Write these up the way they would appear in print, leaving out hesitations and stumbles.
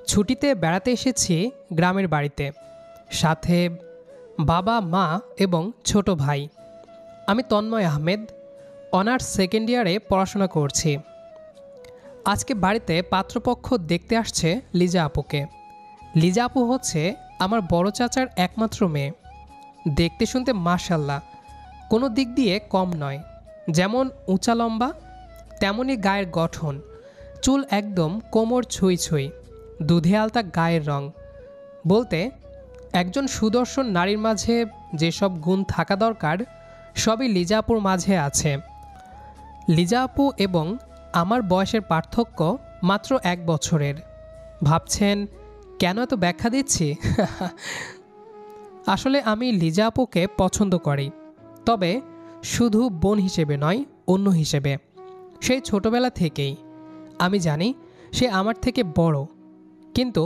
ছুটিতে বেড়াতে এসেছি গ্রামের বাড়িতে, সাথে বাবা মা এবং ছোট ভাই। আমি তন্ময় আহমেদ, অনার্স সেকেন্ড ইয়ারে পড়াশোনা করছি। আজকে বাড়িতে পাত্রপক্ষ দেখতে আসছে লিজা আপুকে। লিজা আপু হচ্ছে আমার বড় চাচার একমাত্র মেয়ে। দেখতে শুনতে মাশাল্লাহ, কোনো দিক দিয়ে কম নয়। যেমন উঁচা লম্বা, তেমনই গায়ের গঠন, চুল একদম কোমর ছুঁই ছুঁই, দুধে আলতা গায়ের রং। বলতে একজন সুদর্শন নারীর মাঝে যেসব গুণ থাকা দরকার সবই লিজা আপুর মাঝে আছে। লিজা আপু এবং আমার বয়সের পার্থক্য মাত্র 1 বছরের। ভাবছেন কেন এত ব্যাখ্যা দিচ্ছি? আসলে আমি লিজা আপুকে পছন্দ করি, তবে শুধু বোন হিসেবে নয়, অন্য হিসেবে। সেই ছোটবেলা থেকেই আমি জানি সে আমার থেকে বড়, কিন্তু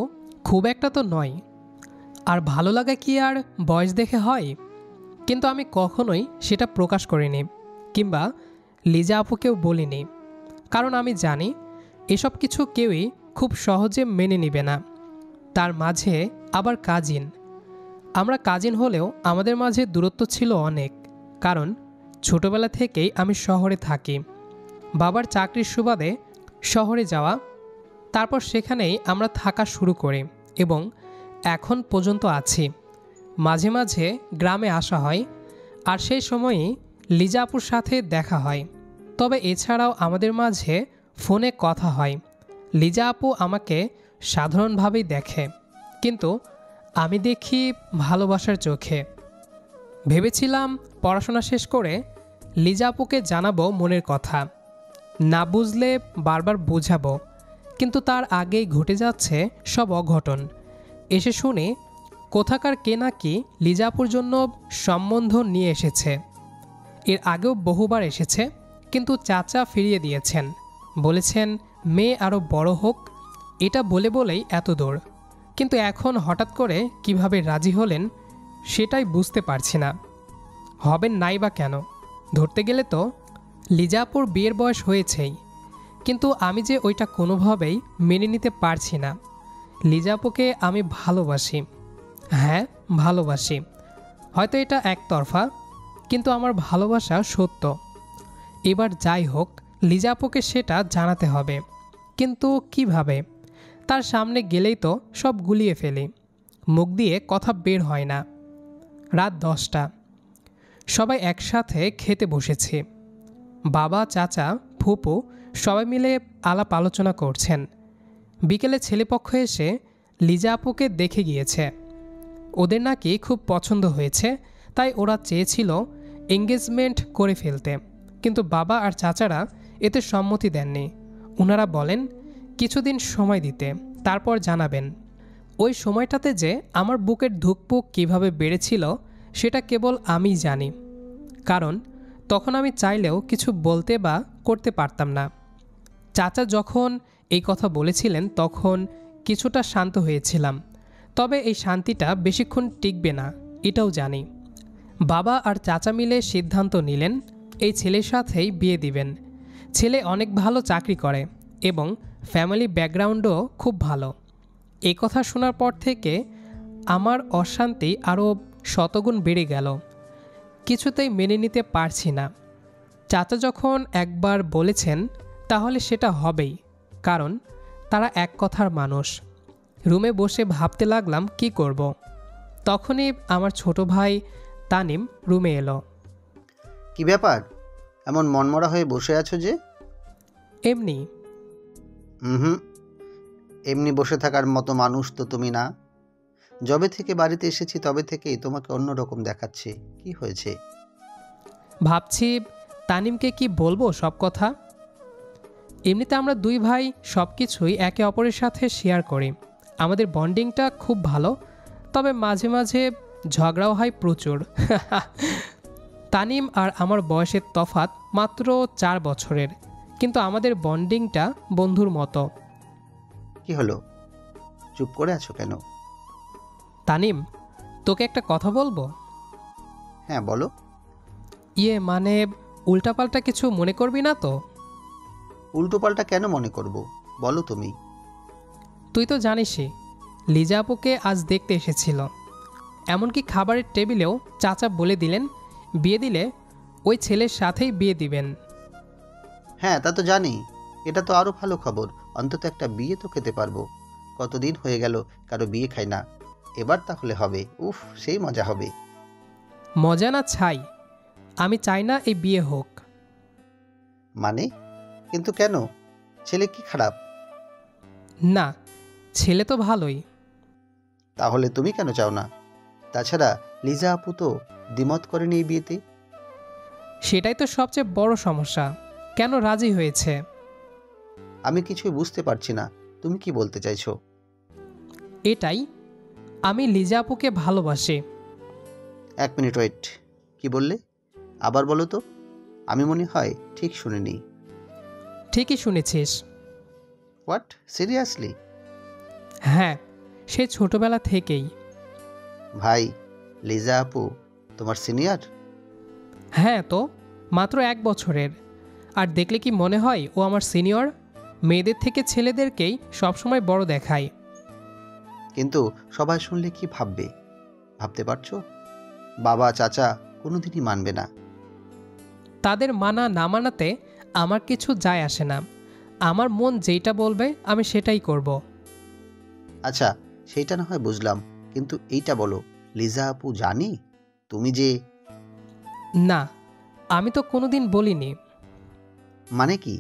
খুব একটা তো নয়। আর ভালো লাগা কি আর বয়স দেখে হয়? কিন্তু আমি কখনোই সেটা প্রকাশ করিনি, কিংবা লিজা আপুকেও বলিনি, কারণ আমি জানি এসব কিছু কেউই খুব সহজে মেনে নেবে না। তার মাঝে আবার কাজিন। আমরা কাজিন হলেও আমাদের মাঝে দূরত্ব ছিল অনেক, কারণ ছোটবেলা থেকেই আমি শহরে থাকি। বাবার চাকরির সুবাদে শহরে যাওয়া, তারপর সেখানেই আমরা থাকা শুরু করি এবং এখন পর্যন্ত আছি। মাঝে মাঝে গ্রামে আসা হয়, আর সেই সময়েই লিজা আপুর সাথে দেখা হয়। তবে এছাড়াও আমাদের মাঝে ফোনে কথা হয়। লিজা আপু আমাকে সাধারণভাবেই দেখে, কিন্তু আমি দেখি ভালোবাসার চোখে। ভেবেছিলাম পড়াশোনা শেষ করে লিজা আপুকে জানাবো মনের কথা, না বুঝলে বারবার বোঝাবো, কিন্তু তার আগেই ঘটে যাচ্ছে সব অঘটন। এসে শুনে কোথাকার কে নাকি লিজা আপুর জন্য সম্বন্ধ নিয়ে এসেছে। এর আগেও বহুবার এসেছে, কিন্তু চাচা ফিরিয়ে দিয়েছেন, বলেছেন মেয়ে আরও বড় হোক। এটা বলে বলেই এত দূর, কিন্তু এখন হঠাৎ করে কিভাবে রাজি হলেন সেটাই বুঝতে পারছি না। হবেন নাই বা কেন? ধরতে গেলে তো লিজা আপুর বিয়ের বয়স হয়েছেই, কিন্তু আমি যে ওইটা কোনোভাবেই মেনে নিতে পারছি না। লিজা আপুকে আমি ভালোবাসি, হ্যাঁ ভালোবাসি। হয়তো এটা একতরফা, কিন্তু আমার ভালোবাসা সত্য। এবার যাই হোক, লিজা আপুকে সেটা জানাতে হবে, কিন্তু কিভাবে? তার সামনে গেলেই তো সব গুলিয়ে ফেলি, মুখ দিয়ে কথা বের হয় না। রাত 10টা, সবাই একসাথে খেতে বসেছি। বাবা, চাচা, ফুপু সবাই মিলে আলাপ আলোচনা করছেন। বিকেলে ছেলেপক্ষ এসে লিজা আপুকে দেখে গিয়েছে। ওদের নাকি খুব পছন্দ হয়েছে, তাই ওরা চেয়েছিল এঙ্গেজমেন্ট করে ফেলতে, কিন্তু বাবা আর চাচারা এতে সম্মতি দেননি। ওনারা বলেন কিছুদিন সময় দিতে, তারপর জানাবেন। ওই সময়টাতে যে আমার বুকের ধুকপুক কীভাবে বেড়েছিল সেটা কেবল আমিই জানি, কারণ তখন আমি চাইলেও কিছু বলতে বা করতে পারতাম না। চাচা যখন এই কথা বলেছিলেন তখন কিছুটা শান্ত হয়েছিলাম, তবে এই শান্তিটা বেশিক্ষণ টিকবে না এটাও জানি। বাবা আর চাচা মিলে সিদ্ধান্ত নিলেন এই ছেলের সাথেই বিয়ে দিবেন। ছেলে অনেক ভালো চাকরি করে এবং ফ্যামিলি ব্যাকগ্রাউন্ডও খুব ভালো। এই কথা শোনার পর থেকে আমার অশান্তি আরও শতগুণ বেড়ে গেল। কিছুতেই মেনে নিতে পারছি না। চাচা যখন একবার বলেছেন তাহলে সেটা হবেই, কারণ তারা এক কথার মানুষ। রুমে বসে ভাবতে লাগলাম কি করব। তখনই আমার ছোট ভাই তানিম রুমে এলো। কি ব্যাপার, এমন মনমরা হয়ে বসে আছো যে? এমনি। হুম, এমনি বসে থাকার মতো মানুষ তো তুমি না। যবে থেকে বাড়িতে এসেছি তবে থেকেই তোমাকে অন্যরকম দেখাচ্ছে। কি হয়েছে? ভাবছি তানিমকে কি বলবো সব কথা। এমনিতে আমরা দুই ভাই সব কিছুই একে অপরের সাথে শেয়ার করি। আমাদের বন্ডিংটা খুব ভালো, তবে মাঝে মাঝে ঝগড়াও হয় প্রচুর। তানিম আর আমার বয়সের তফাৎ মাত্র 4 বছরের, কিন্তু আমাদের বন্ডিংটা বন্ধুর মতো। কি হলো, চুপ করে আছো কেন? তানিম, তোকে একটা কথা বলবো। হ্যাঁ বলো। মানে উল্টাপাল্টা কিছু মনে করবি না তো? উল্টোপাল্টা কেন মনে করব, বলো তুমি। তুই তো জানিসই লিজা আপুকে আজ দেখতে এসেছিল। এমনকি খাবারের টেবিলেও চাচা বলে দিলেন বিয়ে দিলে ওই ছেলের সাথেই বিয়ে দিবেন। হ্যাঁ, তা তো জানি। এটা তো আরও ভালো খবর, অন্তত একটা বিয়ে তো খেতে পারবো। কতদিন হয়ে গেল কারো বিয়ে খাই না। এবার তাহলে হবে, উফ সেই মজা হবে। মজা না ছাই, আমি চাই না এই বিয়ে হোক। মানে? কিন্তু কেন? ছেলে কি খারাপ? না, ছেলে তো ভালোই। তাহলে তুমি কেন চাও না? তাছাড়া লিজা আপু তো দ্বিমত করেনি এই বিয়েতে। সেটাই তো সবচেয়ে বড় সমস্যা, কেন রাজি হয়েছে? আমি কিছুই বুঝতে পারছি না, তুমি কি বলতে চাইছো? এটাই, আমি লিজা আপুকে ভালোবাসি। এক মিনিট ওয়েট, কি বললে? আবার বলো তো, আমি মনে হয় ঠিক শুনিনি। ঠিকই শুনেছিস। What, seriously? হ্যাঁ, সে ছোটবেলা থেকেই। ভাই, লিজা আপু তোমার সিনিয়র? হ্যাঁ তো, মাত্র 1 বছরের। আর দেখলে কি মনে হয় ও আমার সিনিয়র? মেয়েদের থেকে ছেলেদেরকেই সবসময় বড় দেখায়। কিন্তু সবাই শুনলে কি ভাববে ভাবতে পারছো? বাবা চাচা কোনোদিনই মানবে না। তাদের মানা না মানাতে আমার কিছু যায় আসে না। আমার মন যেইটা বলবে আমি সেটাই করব। আচ্ছা, সেইটা না হয় বুঝলাম, কিন্তু এইটা বলো, লিজা আপু জানি তুমি যে... না, আমি তো কোনোদিন বলিনি। মানে কি?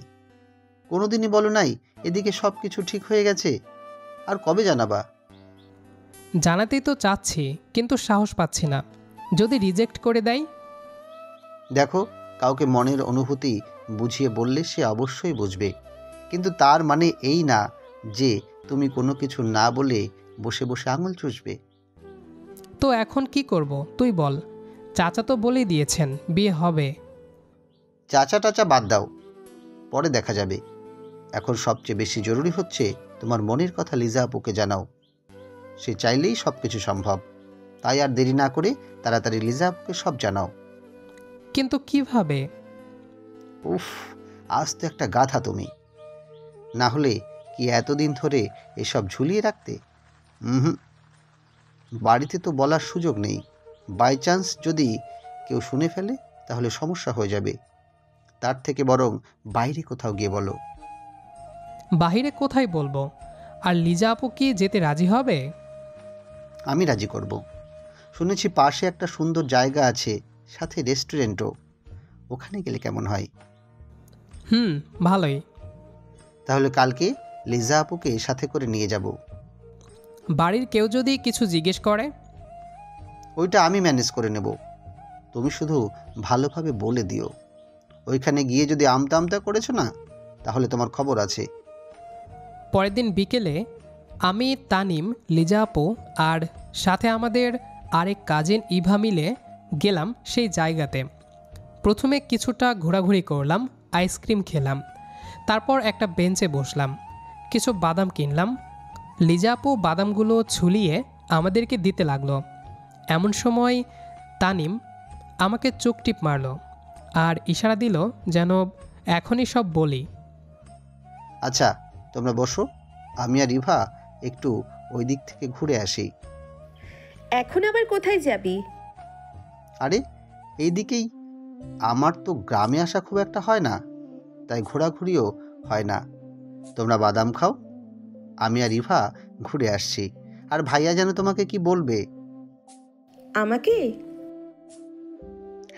কোনোদিনই বলো নাই? এদিকে সব কিছু ঠিক হয়ে গেছে, আর কবে জানাবা? জানাতেই তো চাচ্ছি, কিন্তু সাহস পাচ্ছি না। যদি রিজেক্ট করে দেয়? দেখো, কাউকে মনের অনুভূতি বুঝিয়ে বললে সে অবশ্যই বুঝবে, কিন্তু তার মানে এই না যে তুমি কোনো কিছু না বলে বসে বসে আঙুল চুষবে। তো এখন কি করব তুই বল। চাচা তো বলেই দিয়েছেন বিয়ে হবে। চাচা টাচা বাদ দাও, পরে দেখা যাবে। এখন সবচেয়ে বেশি জরুরি হচ্ছে তোমার মনের কথা লিজা আপুকে জানাও। সে চাইলেই সব কিছু সম্ভব। তাই আর দেরি না করে তাড়াতাড়ি লিজা আপুকে সব জানাও। কিন্তু কিভাবে? উফ, আজ তো একটা গাধা তুমি। না হলে কি এতদিন ধরে এসব ঝুলিয়ে রাখতে? হুম, বাড়িতে তো বলার সুযোগ নেই। বাই চান্স যদি কেউ শুনে ফেলে তাহলে সমস্যা হয়ে যাবে। তার থেকে বরং বাইরে কোথাও গিয়ে বলো। বাহিরে কোথায় বলবো? আর লিজা আপু কি যেতে রাজি হবে? আমি রাজি করব। শুনেছি পাশে একটা সুন্দর জায়গা আছে, সাথে রেস্টুরেন্টও। ওখানে গেলে কেমন হয়? ভালোই। তাহলে কালকে লিজা আপুকে সাথে করে নিয়ে যাব। বাড়ির কেউ যদি কিছু জিজ্ঞেস করে? ওইটা আমি ম্যানেজ করে নেব। তুমি শুধু ভালোভাবে বলে দিও। ওইখানে গিয়ে যদি আমতা আমতা করেছো না, তাহলে তোমার খবর আছে। পরের দিন বিকেলে আমি, তানিম, লিজা আপু আর সাথে আমাদের আরেক কাজিন ইভা মিলে গেলাম সেই জায়গাতে। প্রথমে কিছুটা ঘোরাঘুরি করলাম, আইসক্রিম খেলাম, তারপর একটা বেঞ্চে বসলাম, কিছু বাদাম কিনলাম। লিজা আপু বাদামগুলো ছুলিয়ে আমাদেরকে দিতে লাগলো। এমন সময় তানিম আমাকে চোখ টিপ মারল আর ইশারা দিল যেন এখনই সব বলি। আচ্ছা, তোমরা বসো, আমি আর ইভা একটু ওই দিক থেকে ঘুরে আসি। এখন আবার কোথায় যাবি? আরে এই দিকেই। আমার তো গ্রামে আসা খুব একটা হয় না, তাই ঘোরাঘুরিও হয় না। তোমরা বাদাম খাও, আমি আর ইভা ঘুরে আসছি। আর ভাইয়া যেন তোমাকে কি বলবে। আমাকে?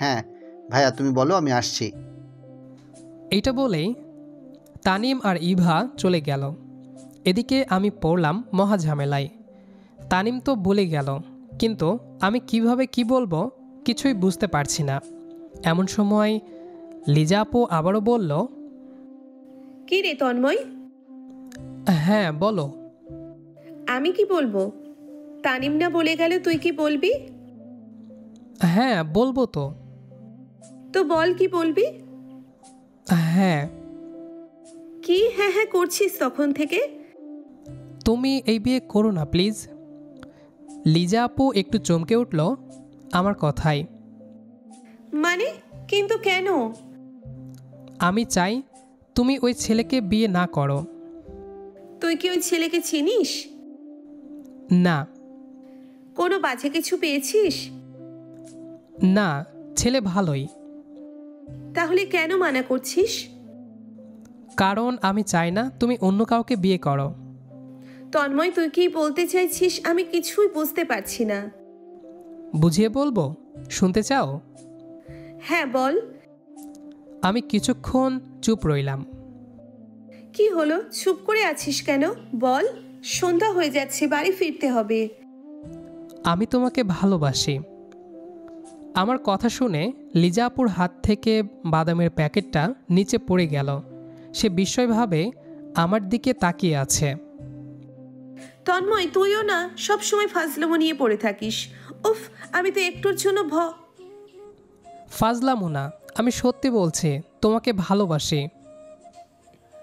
হ্যাঁ ভাইয়া, তুমি বলো, আমি আসছি। এইটা বলেই তানিম আর ইভা চলে গেল। এদিকে আমি পড়লাম মহা ঝামেলায়। তানিম তো বলে গেল, কিন্তু আমি কিভাবে কি বলবো কিছুই বুঝতে পারছি না। এমন সময় লিজা আপু আবারও বলল, কি রে তন্ময়? হ্যাঁ বলো। আমি কি বলবো? তানিম না বলে গেলে তুই কি বলবি? হ্যাঁ বলবো তো। তো বল, কি বলবি? হ্যাঁ। কি হ্যাঁ হ্যাঁ করছিস তখন থেকে? তুমি এই বিয়ে করো না প্লিজ। লিজা আপু একটু চমকে উঠল আমার কথায়। মানে? কিন্তু কেন? আমি চাই তুমি ওই ছেলেকে বিয়ে না করো। তুই কি ওই ছেলেকে চিনিস? না। কোনো বাজে কিছু পেয়েছিস? না, ছেলে ভালোই। তাহলে কেন মানা করছিস? কারণ আমি চাই না তুমি অন্য কাউকে বিয়ে করো। তন্ময়, তুই কি বলতে চাইছিস আমি কিছুই বুঝতে পারছি না। বুঝিয়ে বলবো? শুনতে চাও? হ্যাঁ বল। আমি কিছুক্ষণ চুপ রইলাম। কি হলো, চুপ করে আছিস কেন? বল। সন্ধ্যা হয়ে যাচ্ছে, বাড়ি ফিরতে হবে। আমি তোমাকে ভালোবাসি। আমার কথা শুনে লিজা আপুর হাত থেকে বাদামের প্যাকেটটা নিচে পড়ে গেল। সে বিস্ময়ভাবে আমার দিকে তাকিয়ে আছে। তন্ময়, তুইও না সব সময় ফাজলামো নিয়ে পড়ে থাকিস। উফ, আমি তো একটুর জন্য ফাজলামো না, আমি সত্যি বলছি, তোমাকে ভালোবাসি।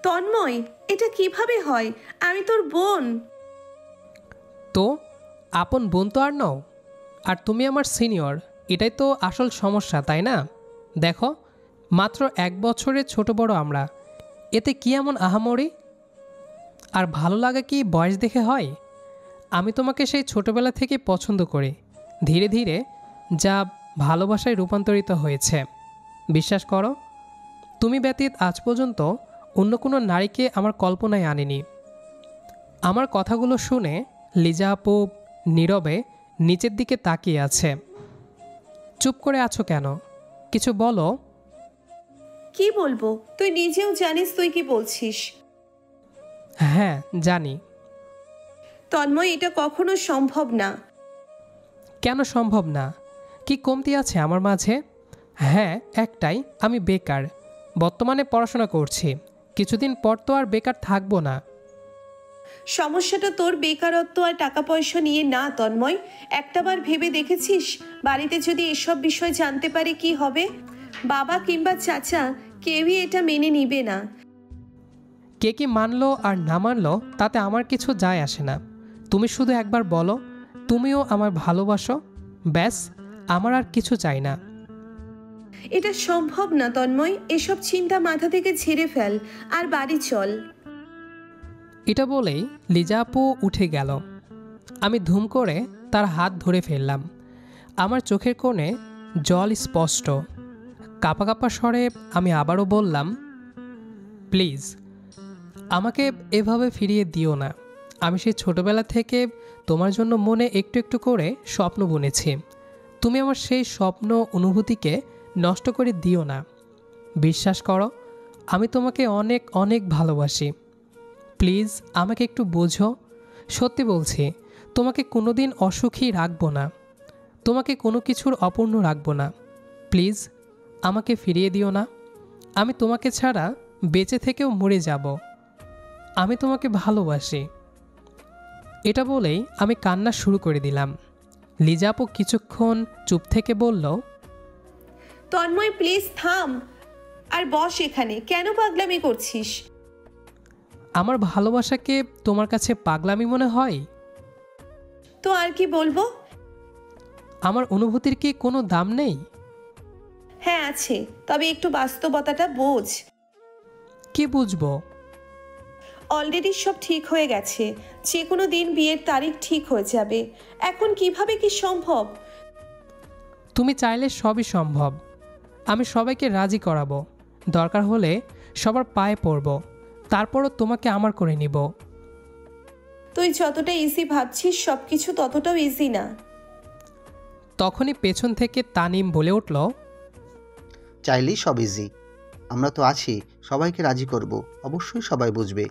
তন্ময়, এটা কিভাবে হয়? আমি তোর বোন। তো আপন বোন তো আর নও, আর তুমি আমার সিনিয়র। এটাই তো আসল সমস্যা, তাই না? দেখো, মাত্র 1 বছরের ছোট বড় আমরা, এতে কি এমন আহামরি? আর ভালো লাগা কি বয়স দেখে হয়? আমি তোমাকে সেই ছোটবেলা থেকে পছন্দ করি। ধীরে ধীরে যা ভালোবাসায় রূপান্তরিত হয়েছে। বিশ্বাস করো, তুমি ব্যতীত আজ পর্যন্ত অন্য কোনো নারীকে আমার কল্পনায় আনিনি। আমার কথাগুলো শুনে লিজা আপু নীরবে নিচের দিকে তাকিয়ে আছে। চুপ করে আছো কেন? কিছু বলো। কি বলবো? তুই নিজেও জানিস তুই কি বলছিস। হ্যাঁ, জানি। তন্ময়, এটা কখনো সম্ভব না। কেন সম্ভব না? কি কমতি আছে আমার মাঝে? হ্যাঁ, একটাই, আমি বেকার। বর্তমানে পড়াশোনা করছি, কিছুদিন পর তো আর বেকার থাকবো না। সমস্যাটা তোর বেকারত্ব আর টাকা পয়সা নিয়ে না তন্ময়। একটাবার ভেবে দেখেছিস বাড়িতে যদি এসব বিষয় জানতে পারে কি হবে? বাবা কিংবা চাচা কেউই এটা মেনে নিবে না। কে কি মানলো আর না মানলো তাতে আমার কিছু যায় আসে না। তুমি শুধু একবার বলো তুমিও আমার ভালোবাসো, ব্যাস, আমার আর কিছু চাই না। এটা সম্ভব না তন্ময়, এসব চিন্তা মাথা থেকে ঝেড়ে ফেল আর বাড়ি চল। এটা বলেই লিজা আপু উঠে গেল। আমি ধুম করে তার হাত ধরে ফেললাম। আমার চোখের কোণে জল স্পষ্ট। কাঁপা কাঁপা স্বরে আমি আবারও বললাম, প্লিজ আমাকে এভাবে ফিরিয়ে দিও না। আমি সেই ছোটবেলা থেকে তোমার জন্য মনে একটু একটু করে স্বপ্ন বুনেছি। তুমি আমার সেই স্বপ্ন অনুভূতিকে নষ্ট করে দিও না। বিশ্বাস করো, আমি তোমাকে অনেক অনেক ভালোবাসি। প্লিজ আমাকে একটু বোঝো। সত্যি বলছি, তোমাকে কোনোদিন অসুখী রাখবো না, তোমাকে কোনো কিছুর অপূর্ণ রাখবো না। প্লিজ আমাকে ফিরিয়ে দিও না। আমি তোমাকে ছাড়া বেঁচে থেকেও মরে যাব। আমি তোমাকে ভালোবাসি। এটা বলেই আমি কান্না শুরু করে দিলাম। লিজা আপু কিছুক্ষণ চুপ থেকে বলল, তন্ময় প্লিজ থাম আর বস এখানে। কেন পাগলামি করছিস? আমার ভালোবাসাকে তোমার কাছে পাগলামি মনে হয়? তো আর কি বলবো? আমার অনুভূতির কি কোনো দাম নেই? হ্যাঁ আছে, তবে একটু বাস্তবতাটা বোঝ। কি বুঝবো? অলরেডি সব ঠিক হয়ে গেছে, যে কোনো দিন বিয়ের তারিখ ঠিক হয়ে যাবে। এখন কিভাবে কি সম্ভব? তুমি চাইলে সবই সম্ভব। আমি সবাইকে রাজি করাবো, দরকার হলে সবার পায়ে পড়ব, তারপরও তোমাকে আমার করে নিব। তুই যতটা ইজি ভাবছিস সবকিছু ততটাও ইজি না। তখনই পেছন থেকে তানিম বলে উঠল, চাইলেই সব ইজি। আমরা তো আছি, সবাইকে রাজি করব, অবশ্যই সবাই বুঝবে।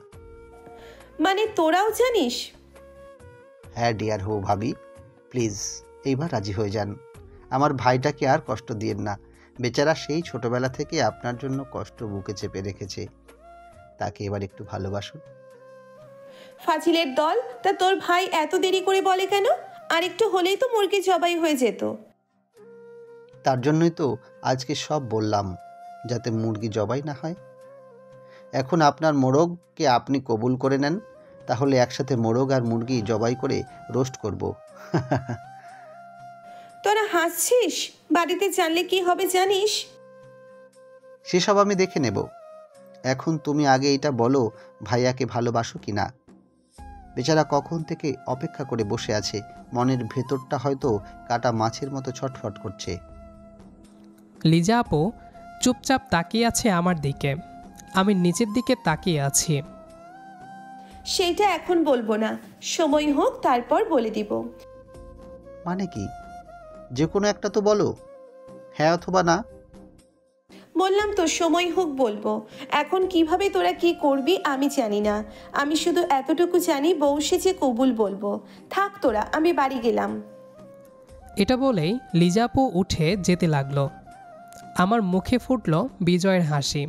মানে তোরাও জানিস? হ্যাঁ ডিয়ার হো ভাবি, প্লিজ এইবার রাজি হয়ে যান। আমার ভাইটাকে আর কষ্ট দিয়েন না। বেচারা সেই ছোটবেলা থেকে আপনার জন্য কষ্ট বুকে চেপে রেখেছে, তাকে এবার একটু ভালোবাসুন। ফাজিলের দল, তা তোর ভাই এত দেরি করে বলে কেন? আর একটু হলেই তো মুরগি জবাই হয়ে যেত। তার জন্যই তো আজকে সব বললাম, যাতে মুরগি জবাই না হয়। এখন আপনার মোরগকে আপনি কবুল করে নেন, তাহলে একসাথে মোরগ আর মুরগি জবাই করে রোস্ট করব। তোরা হাসছিস? বাড়িতে জানলে কি হবে জানিস? সেসব আমি দেখে নেব। এখন তুমি আগে এটা বলো, ভাইয়াকে ভালোবাসো কি না? বেচারা কখন থেকে অপেক্ষা করে বসে আছে, মনের ভেতরটা হয়তো কাটা মাছের মতো ছটফট করছে। লিজা আপু চুপচাপ তাকিয়ে আছে আমার দিকে, আমি নিচের দিকে তাকিয়ে আছি। সেইটা এখন বলবো না, সময় হোক তারপর বলে দিব। মানে কি? যে কোনো একটা তো বলো, হ্যাঁ অথবা না। বললাম তো সময় হোক বলবো। এখন কিভাবে তোরা কি করবি আমি জানি না, আমি শুধু এতটুকু জানি বউ সেজে কবুল বলবো। থাক তোরা, আমি বাড়ি গেলাম। এটা বলেই লিজা আপু উঠে যেতে লাগলো। আমার মুখে ফুটল বিজয়ের হাসি।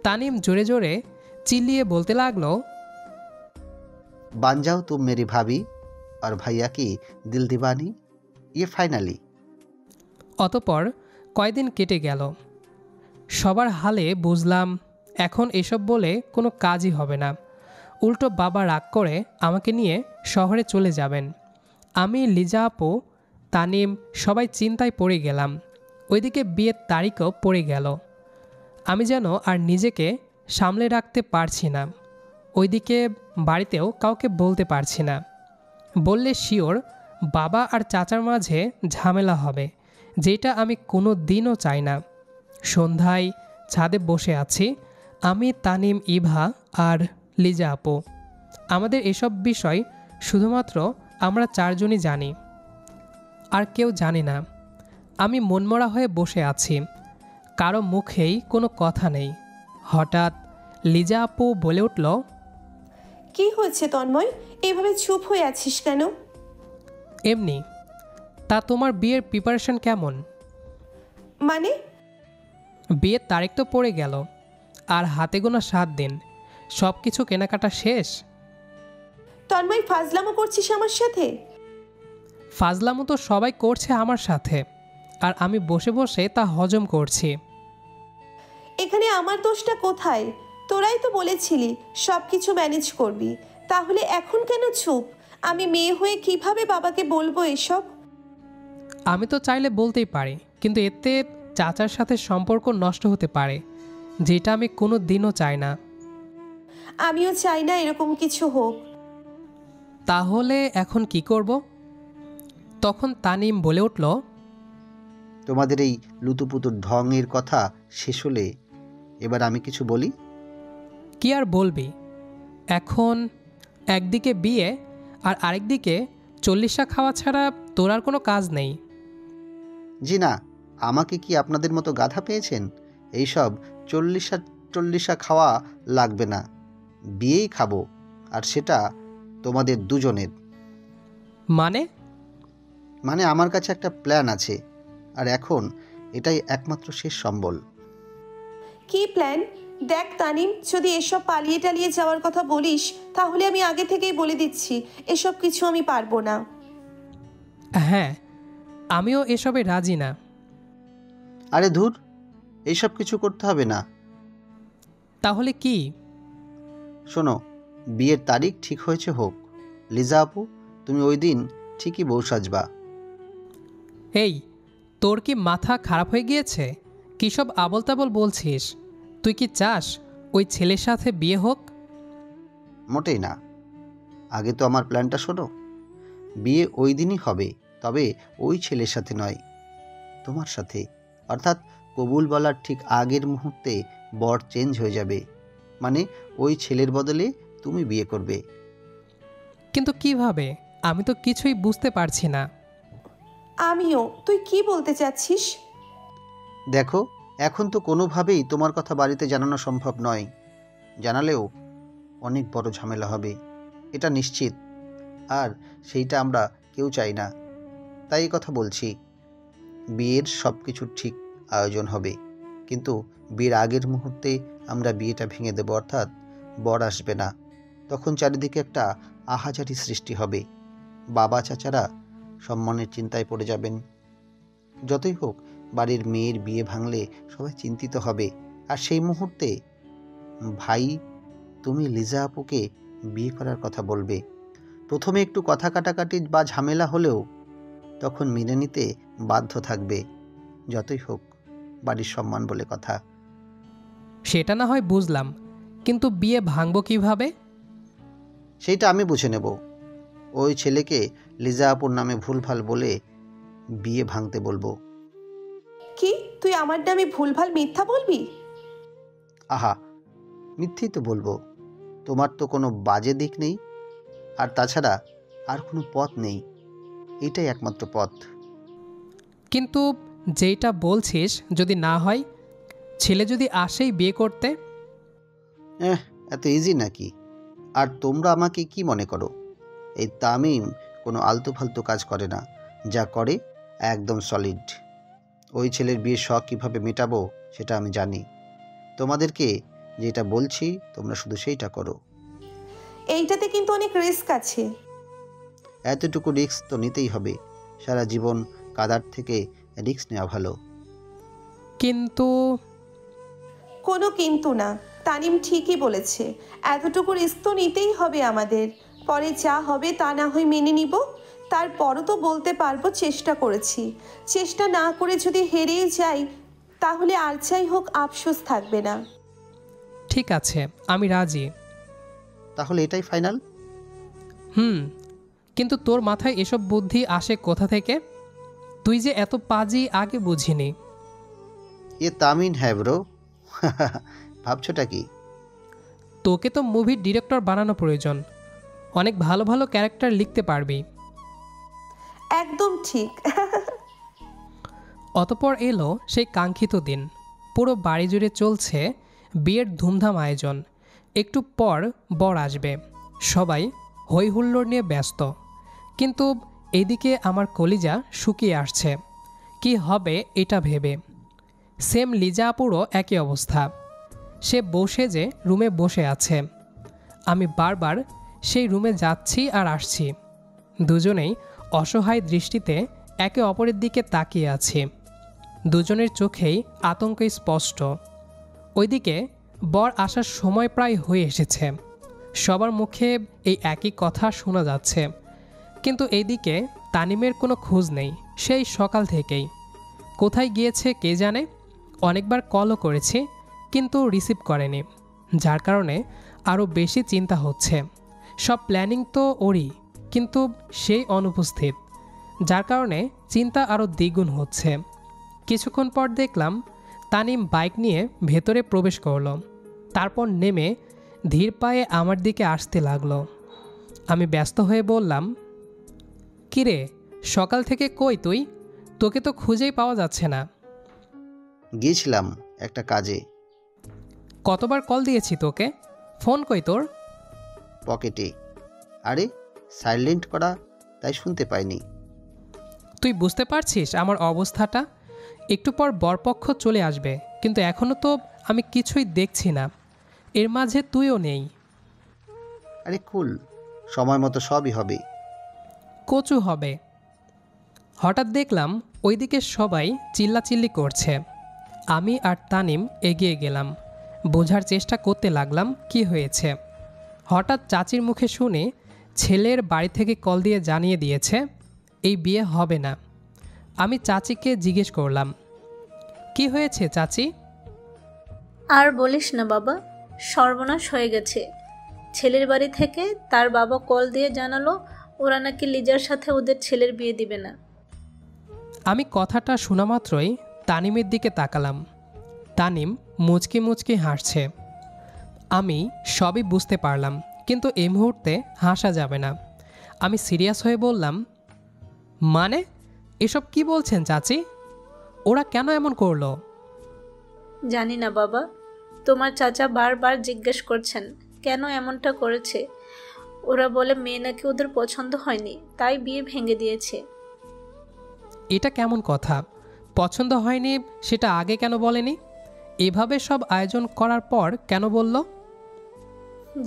তানিম জোরে জোরে চিল্লিয়ে বলতে লাগলো, বান যাও তুম মেরি ভাবি আর ভাইয়া কি দিল দিবানি, ইয়ে ফাইনালি। অতপর কয়দিন কেটে গেল। সবার হালে বুঝলাম এখন এসব বলে কোনো কাজই হবে না। উল্টো বাবা রাগ করে আমাকে নিয়ে শহরে চলে যাবেন। আমি, লিজা আপু, তানিম সবাই চিন্তায় পড়ে গেলাম। ওইদিকে বিয়ের তারিখও পড়ে গেল। আমি যেন আর নিজেকে সামলে রাখতে পারছি না। ওইদিকে বাড়িতেও কাউকে বলতে পারছি না। বললে শিওর বাবা আর চাচার মাঝে ঝামেলা হবে, যেটা আমি কোনো দিনও চাই না। সন্ধ্যায় ছাদে বসে আছি আমি, তানিম, ইভা আর লিজা আপু। আমাদের এসব বিষয় শুধুমাত্র আমরা চারজনই জানি, আর কেউ জানে না। আমি মনমরা হয়ে বসে আছি, কারো মুখেই কোনো কথা নেই। হঠাৎ লিজা আপু বলে উঠল, কি হয়েছে তন্ময়, এভাবে চুপ হয়ে আছিস কেন? এমনি। তা তোমার বিয়ের প্রিপারেশন কেমন? মানে? বিয়ের তারিখ তো পড়ে গেল, আর হাতে গোনা 7 দিন। সব কিছু কেনাকাটা শেষ। তন্ময় ফাজলামো করছিস আমার সাথে? ফাজলামো তো সবাই করছে আমার সাথে, আর আমি বসে বসে তা হজম করছি। এখানে আমার দোষটা কোথায়? তোরাই তো বলেছিলি সব কিছু ম্যানেজ করবি, তাহলে এখন কেন চুপ? আমি মেয়ে হয়ে কিভাবে বাবাকে বলবো এসব? আমি তো চাইলে বলতেই পারি, কিন্তু এতে চাচার সাথে সম্পর্ক নষ্ট হতে পারে, যেটা আমি কোনো দিনও চাই না। আমিও চাই না এরকম কিছু হোক। তাহলে এখন কি করব? তখন তানিম বলে উঠল, তোমাদের এই লুতুপুতুর ঢঙের কথা শেষ হলে এবার আমি কিছু বলি। কি আর বলবি? এখন একদিকে বিয়ে আর আরেকদিকে 40টা খাওয়া ছাড়া তোর আর কোনো কাজ নেই। জি না, আমাকে কি আপনাদের মতো গাধা পেয়েছেন? এইসব 40 খাওয়া লাগবে না, বিয়েই খাবো, আর সেটা তোমাদের দুজনের। মানে আমার কাছে একটা প্ল্যান আছে, আর এখন এটাই একমাত্র শেষ সম্বল। কি প্ল্যান? দেখ তানিম, যদি এসব পালিয়ে টালিয়ে যাওয়ার কথা বলিস তাহলে আমি আগে থেকেই বলে দিচ্ছি এসব কিছু আমি পারবো না। হ্যাঁ, আমিও এসবে রাজি না। আরে ধুর, এইসব কিছু করতে হবে না। তাহলে কি? শোনো, বিয়ের তারিখ ঠিক হয়েছে হোক। লিজা আপু, তুমি ওই দিন ঠিকই বউ সাজবা। এই, তোর কি মাথা খারাপ হয়ে গিয়েছে? কী সব আবল তাবল বলছিস? তুই কি চাস ওই ছেলের সাথে বিয়ে হোক? মোটেই না। আগে তো আমার প্ল্যানটা শোনো। বিয়ে ওই দিনই হবে, তবে ওই ছেলের সাথে নয়, তোমার সাথে। অর্থাৎ কবুল বলার ঠিক আগের মুহূর্তে বর চেঞ্জ হয়ে যাবে, মানে ওই ছেলের বদলে তুমি বিয়ে করবে। কিন্তু কিভাবে? আমি তো কিছুই বুঝতে পারছি না। আমিও। তুই কি বলতে চাচ্ছিস? দেখো, এখন তো কোনোভাবেই তোমার কথা বাড়িতে জানানো সম্ভব নয়। জানালেও অনেক বড় ঝামেলা হবে, এটা নিশ্চিত। আর সেইটা আমরা কেউ চাই না। তাই এই কথা বলছি। বিয়ের সব কিছু ঠিক আয়োজন হবে, কিন্তু বিয়ের আগের মুহূর্তে আমরা বিয়েটা ভেঙে দেব, অর্থাৎ বর আসবে না। তখন চারিদিকে একটা আহাজারি সৃষ্টি হবে। বাবা চাচারা সম্মানের চিন্তায় পড়ে যাবেন। যতই হোক, বাড়ির মেয়ের বিয়ে ভাঙলে সবাই চিন্তিত হবে। আর সেই মুহূর্তে ভাই, তুমি লিজা আপুকে বিয়ে করার কথা বলবে। প্রথমে একটু কথা কাটাকাটি বা ঝামেলা হলেও তখন মেনে নিতে বাধ্য থাকবে। যতই হোক, বাড়ির সম্মান বলে কথা। সেটা না হয় বুঝলাম, কিন্তু বিয়ে ভাঙবো কিভাবে? সেইটা আমি বুঝে নেব। ওই ছেলেকে লিজা আপুর নামে ভুলভাল বলে বিয়ে ভাঙতে বলবো। কি তুই আমার নামে ভুলভাল মিথ্যা বলবি? আহা, মিথ্যেই তো বলবো। তোমার তো কোনো বাজে দিক নেই, আর তাছাড়া আর কোনো পথ নেই, এটাই একমাত্র পথ। কিন্তু যেইটা বলছিস যদি না হয়, ছেলে যদি আসেই বিয়ে করতে? এত ইজি নাকি? আর তোমরা আমাকে কি মনে করো? এই তামিম কোনো আলতু ফালতু কাজ করে না, যা করে একদম সলিড। ওই ছেলের বিয়ের শখ কীভাবে মেটাবো সেটা আমি জানি। তোমাদেরকে যেটা বলছি তোমরা শুধু সেইটা করো। এইটাতে কিন্তু অনেক রিস্ক আছে। এতটুকু রিস্ক তো নিতেই হবে। সারা জীবন কাদার থেকে রিস্ক নেওয়া ভালো। কিন্তু কোনো কিন্তু না, তানিম ঠিকই বলেছে। এতটুকু রিস্ক তো নিতেই হবে আমাদের। পরে যা হবে তা না হয় মেনে নিব। তারপরও তো বলতে পারবো চেষ্টা করেছি। চেষ্টা না করে যদি হেরেই যাই, তাহলে আর যাই হোক আফসোস থাকবে না। ঠিক আছে, আমি রাজি। তাহলে এটাই ফাইনাল? কিন্তু তোর মাথায় এসব বুদ্ধি আসে কোথা থেকে? তুই যে এত পাজি আগে বুঝিনি। এ তামিন হ্যাঁ ব্রো। ভাবছোটা কি? তোকে তো মুভির ডিরেক্টর বানানো প্রয়োজন। অনেক ভালো ভালো ক্যারেক্টার লিখতে পারবি। একদম ঠিক। অতপর এলো সেই কাঙ্ক্ষিত দিন। পুরো বাড়ি জুড়ে চলছে বিয়ের ধুমধাম আয়োজন। একটু পর বর আসবে, সবাই হই হুল্লোড় নিয়ে ব্যস্ত। কিন্তু এদিকে আমার কলিজা শুকিয়ে আসছে কি হবে এটা ভেবে। সেম লিজা আপুরও একই অবস্থা। সে বসে যে রুমে বসে আছে, আমি বারবার সেই রুমে যাচ্ছি আর আসছি। দুজনেই অসহায় দৃষ্টিতে একে অপরের দিকে তাকিয়ে আছি। দুজনের চোখেই আতঙ্ক স্পষ্ট। ওইদিকে বর আসার সময় প্রায় হয়ে এসেছে। সবার মুখে এই একই কথা শোনা যাচ্ছে। কিন্তু এইদিকে তানিমের কোনো খোঁজ নেই সেই সকাল থেকেই। কোথায় গিয়েছে কে জানে। অনেকবার কলও করেছি কিন্তু রিসিভ করেনি, যার কারণে আরও বেশি চিন্তা হচ্ছে। সব প্ল্যানিং তো ওরই, কিন্তু সেই অনুপস্থিত, যার কারণে চিন্তা আরও দ্বিগুণ হচ্ছে। কিছুক্ষণ পর দেখলাম তানিম বাইক নিয়ে ভেতরে প্রবেশ করলো। তারপর নেমে ধীর পায়ে আমার দিকে আসতে লাগলো। আমি ব্যস্ত হয়ে বললাম, কিরে সকাল থেকে কই তুই? তোকে তো খুঁজেই পাওয়া যাচ্ছে না। গিয়েছিলাম একটা কাজে। কতবার কল দিয়েছি তোকে, ফোন কই তোর? পকেটে। আরে সাইলেন্ট করা, তাই শুনতে পাইনি। তুই বুঝতে পারছিস আমার অবস্থাটা? একটু পর বরপক্ষ চলে আসবে, কিন্তু এখনও তো আমি কিছুই দেখছি না। এর মাঝে তুইও নেই। আরে কুল, সময় মতো সবই হবে। কচু হবে। হঠাৎ দেখলাম ওইদিকে সবাই চিল্লাচিল্লি করছে। আমি আর তানিম এগিয়ে গেলাম, বোঝার চেষ্টা করতে লাগলাম কি হয়েছে। হঠাৎ চাচির মুখে শুনে ছেলের বাড়ি থেকে কল দিয়ে জানিয়ে দিয়েছে এই বিয়ে হবে না। আমি চাচিকে জিজ্ঞেস করলাম, কি হয়েছে চাচি? আর বলিস না বাবা, সর্বনাশ হয়ে গেছে। ছেলের বাড়ি থেকে তার বাবা কল দিয়ে জানালো ওরা নাকি লিজার সাথে ওদের ছেলের বিয়ে দিবে না। আমি কথাটা শোনা মাত্রই তানিমের দিকে তাকালাম। তানিম মুচকি মুচকি হাসছে। আমি সবই বুঝতে পারলাম, কিন্তু এই মুহূর্তে হাসা যাবে না। আমি সিরিয়াস হয়ে বললাম, মানে এসব কি বলছেন চাচি? ওরা কেন এমন করলো? জানি না বাবা, তোমার চাচা বারবার জিজ্ঞেস করছেন কেন এমনটা করেছে। ওরা বলে মেয়ে নাকি ওদের পছন্দ হয়নি, তাই বিয়ে ভেঙে দিয়েছে। এটা কেমন কথা? পছন্দ হয়নি সেটা আগে কেন বলেনি? এভাবে সব আয়োজন করার পর কেন বলল?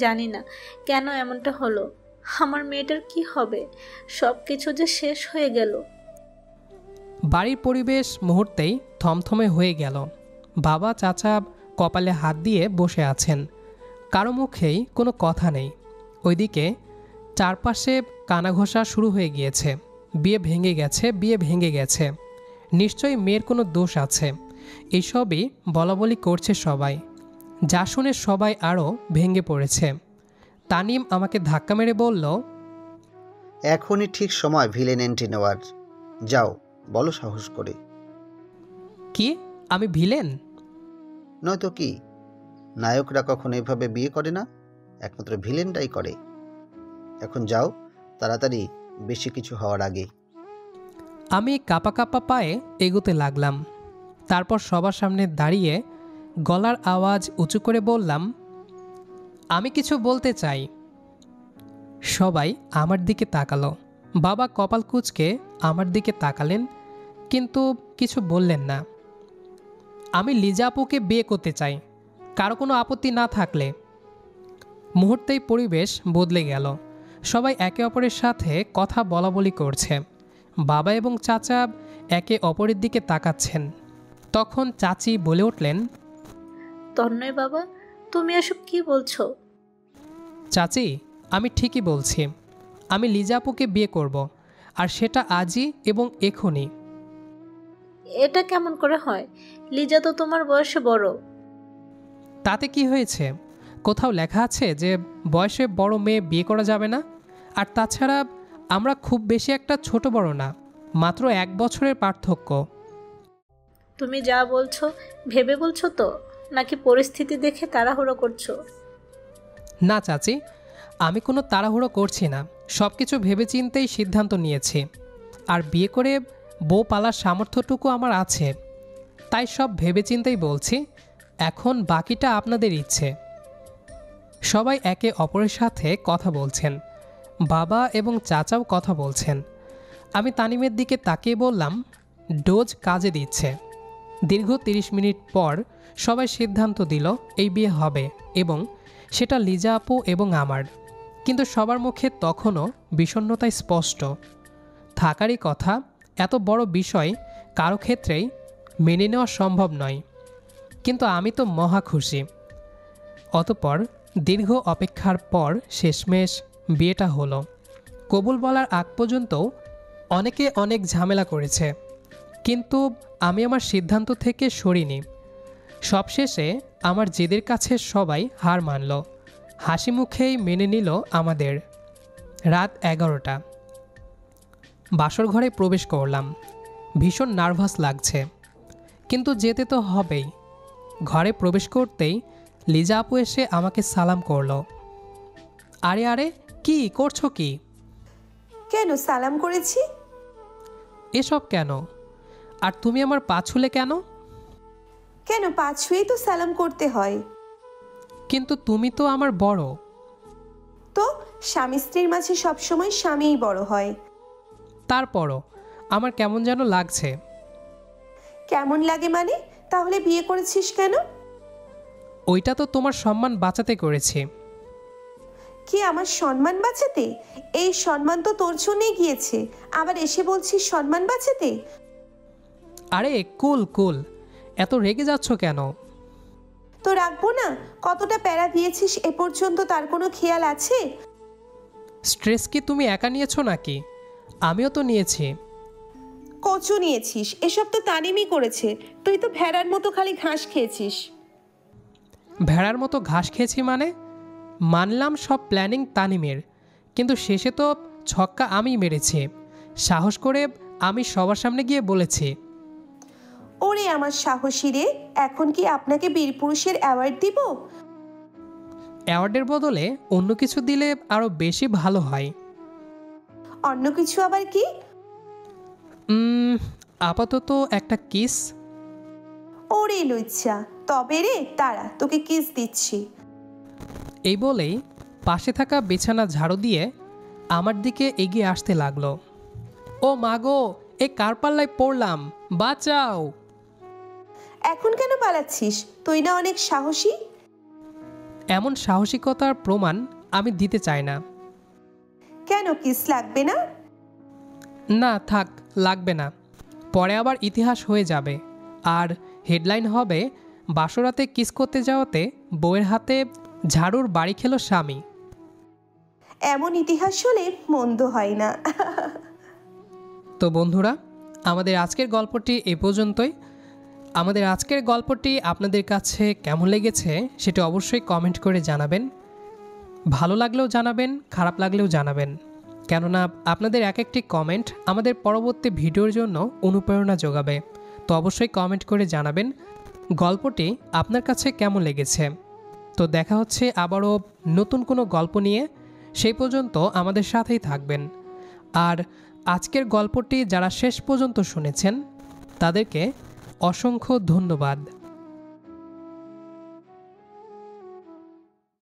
জানি না কেন এমনটা হলো। আমার মেয়েটার কি হবে? সব কিছু যে শেষ হয়ে গেল। বাড়ির পরিবেশ মুহূর্তেই থমথমে হয়ে গেল। বাবা চাচা কপালে হাত দিয়ে বসে আছেন, কারো মুখেই কোনো কথা নেই। ওইদিকে চারপাশে কানাঘোষা শুরু হয়ে গিয়েছে। বিয়ে ভেঙে গেছে, বিয়ে ভেঙে গেছে, নিশ্চয়ই মেয়ের কোনো দোষ আছে, এইসবই বলাবলি করছে সবাই। যা শুনে সবাই আরও ভেঙে পড়েছে। তানিম আমাকে ধাক্কা মেরে বলল, এখনই ঠিক সময় ভিলেন এন্ট্রি নেওয়ার। যাও, বলো সাহস করে। কি আমি ভিলেন? নয়তো কি, নায়করা কখনো এভাবে বিয়ে করে না, একমাত্র ভিলেনটাই করে। এখন যাও তাড়াতাড়ি, বেশি কিছু হওয়ার আগে। আমি কাঁপা কাঁপা পায়ে এগোতে লাগলাম। তারপর সবার সামনে দাঁড়িয়ে গলার আওয়াজ উঁচু করে বললাম, আমি কিছু বলতে চাই। সবাই আমার দিকে তাকালো। বাবা কপাল কুঁচকে আমার দিকে তাকালেন, কিন্তু কিছু বললেন না। আমি লিজা আপুকে বিয়ে করতে চাই, কারো কোনো আপত্তি না থাকলে। মুহূর্তেই পরিবেশ বদলে গেল। সবাই একে অপরের সাথে কথা বলাবলি করছে। বাবা এবং চাচা একে অপরের দিকে তাকাচ্ছেন। তখন চাচি বলে উঠলেন, তন্ময় বাবা, তুমি এসব কি বলছো? চাচি, আমি ঠিকই বলছি। আমি লিজা আপুকে বিয়ে করব, আর সেটা আজই এবং এখনই। এটা কেমন করে হয়? লিজা তো তোমার বয়সে বড়। তাতে কি হয়েছে? কোথাও লেখা আছে যে বয়সে বড় মেয়ে বিয়ে করা যাবে না? আর তাছাড়া আমরা খুব বেশি একটা ছোট বড় না, মাত্র 1 বছরের পার্থক্য। তুমি যা বলছো ভেবে বলছো তো, নাকি পরিস্থিতি দেখে তাড়াহুড়ো করছো? না চাচি, আমি কোনো তাড়াহুড়ো করছি না। সব কিছু ভেবেচিন্তেই সিদ্ধান্ত নিয়েছি। আর বিয়ে করে বউ পালার সামর্থ্যটুকু আমার আছে। তাই সব ভেবেচিন্তেই বলছি। এখন বাকিটা আপনাদের ইচ্ছে। সবাই একে অপরের সাথে কথা বলছেন। বাবা এবং চাচাও কথা বলছেন। আমি তানিমের দিকে তাকিয়ে বললাম, ডোজ কাজে দিচ্ছে। দীর্ঘ 30 মিনিট পর সবাই সিদ্ধান্ত দিল এই বিয়ে হবে, এবং সেটা লিজা আপু এবং আমার। কিন্তু সবার মুখে তখনও বিষণ্ণতায় স্পষ্ট। থাকারই কথা, এত বড় বিষয় কারো ক্ষেত্রেই মেনে নেওয়া সম্ভব নয়। কিন্তু আমি তো মহা খুশি। অতঃপর দীর্ঘ অপেক্ষার পর শেষমেশ বিয়েটা হলো। কবুল বলার আগ পর্যন্ত অনেকে অনেক ঝামেলা করেছে, কিন্তু আমি আমার সিদ্ধান্ত থেকে সরিনি। সবশেষে আমার জেদের কাছে সবাই হার মানল। হাসি মুখেই মেনে নিল আমাদের। রাত 11টা। বাসর ঘরে প্রবেশ করলাম। ভীষণ নার্ভাস লাগছে, কিন্তু যেতে তো হবেই। ঘরে প্রবেশ করতেই লিজা আপু এসে আমাকে সালাম করলো। আরে আরে, কি করছো কি? কেন সালাম করেছি? এসব কেন? আর তুমি আমার পা ছুলে কেন? কেন, পা ছুঁয়েই তো সালাম করতে হয়। কিন্তু তুমি তো আমার বড়। তো স্বামী স্ত্রীর মাঝে সবসময় স্বামীই বড় হয়। তারপরও আমার কেমন যেন লাগছে। কেমন লাগে মানে? তাহলে বিয়ে করেছিস কেন? ওইটা তো তোমার সম্মান বাঁচাতে করেছি। কি আমার সম্মান বাঁচাতে? এই সম্মান তো তোর জন্যই গিয়েছে, আবার এসে বলছিস সম্মান বাঁচাতে? আরে কুল কুল, এত রেগে যাচ্ছ কেন? তো রাখবো না? কতটা প্যারা দিয়েছিস এ পর্যন্ত, তার কোনো খেয়াল আছে? স্ট্রেস কি তুমি একা নিয়েছো নাকি? আমিও তো নিয়েছি। কচু নিয়েছিস, এসব তো তানিমই করেছে। তুই তো ভেড়ার মতো খালি ঘাস খেয়েছিস। ভেড়ার মতো ঘাস খেয়েছি মানে? মানলাম সব প্ল্যানিং তানিমের, কিন্তু শেষে তো ছক্কা আমি মেরেছি। সাহস করে আমি সবার সামনে গিয়ে বলেছি। ওরে আমার সাহসী রে, এখন কি আপনাকে বীরপুরুষের অ্যাওয়ার্ড দিব? অ্যাওয়ার্ডের বদলে অন্য কিছু দিলে আরও বেশি ভালো হয়। অন্য কিছু আবার কি? আপাতত একটা কিস। ওরে লুচ্চা, তবে রে দাঁড়া, তোকে কিস দিচ্ছি। এই বলেই পাশে থাকা বিছানা ঝাড়ু দিয়ে আমার দিকে এগিয়ে আসতে লাগলো। ও মাগো, এ কার পাল্লায় পড়লাম, বাঁচাও! এখন কেন পালাচ্ছিস? তুই না অনেক সাহসী? এমন সাহসিকতার প্রমাণ আমি দিতে চাই না। কেন, কিস লাগবে না? না থাক, লাগবে না। পরে আবার ইতিহাস হয়ে যাবে, আর হেডলাইন হবে, বাসরাতে কিস করতে যাওয়াতে বউয়ের হাতে ঝাড়ুর বাড়ি খেলো স্বামী। এমন ইতিহাস হলে মন্দ হয় না। তো বন্ধুরা, আমাদের আজকের গল্পটি এ পর্যন্তই। আমাদের আজকের গল্পটি আপনাদের কাছে কেমন লেগেছে সেটা অবশ্যই কমেন্ট করে জানাবেন। ভালো লাগলেও জানাবেন, খারাপ লাগলেও জানাবেন, কেননা আপনাদের এক একটি কমেন্ট আমাদের পরবর্তী ভিডিওর জন্য অনুপ্রেরণা যোগাবে। তো অবশ্যই কমেন্ট করে জানাবেন গল্পটি আপনার কাছে কেমন লেগেছে। তো দেখা হচ্ছে আবারও নতুন কোনো গল্প নিয়ে, সেই পর্যন্ত আমাদের সাথেই থাকবেন। আর আজকের গল্পটি যারা শেষ পর্যন্ত শুনেছেন তাদেরকে অসংখ্য ধন্যবাদ।